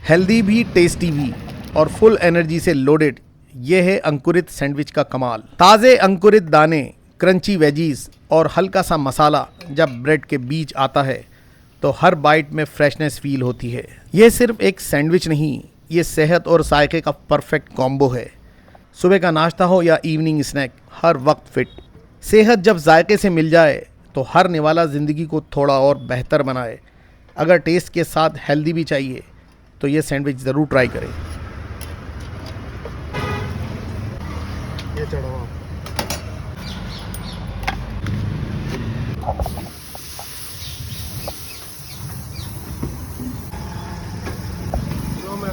Healthy भी, tasty भी और फुल एनर्जी से लोडेड, ये है अंकुरित सैंडविच का कमाल। ताज़े अंकुरित दाने, क्रंची वेजीज और हल्का सा मसाला जब ब्रेड के बीच आता है तो हर बाइट में फ्रेशनेस फील होती है। ये सिर्फ एक सैंडविच नहीं, ये सेहत और जायके का परफेक्ट कॉम्बो है। सुबह का नाश्ता हो या इवनिंग स्नैक, हर वक्त फिट। सेहत जब जायके से मिल जाए तो हर निवाला ज़िंदगी को थोड़ा और बेहतर बनाए। अगर टेस्ट के साथ हेल्दी भी चाहिए तो ये सैंडविच ज़रूर ट्राई करें। ये चढ़ो आप। जो मैं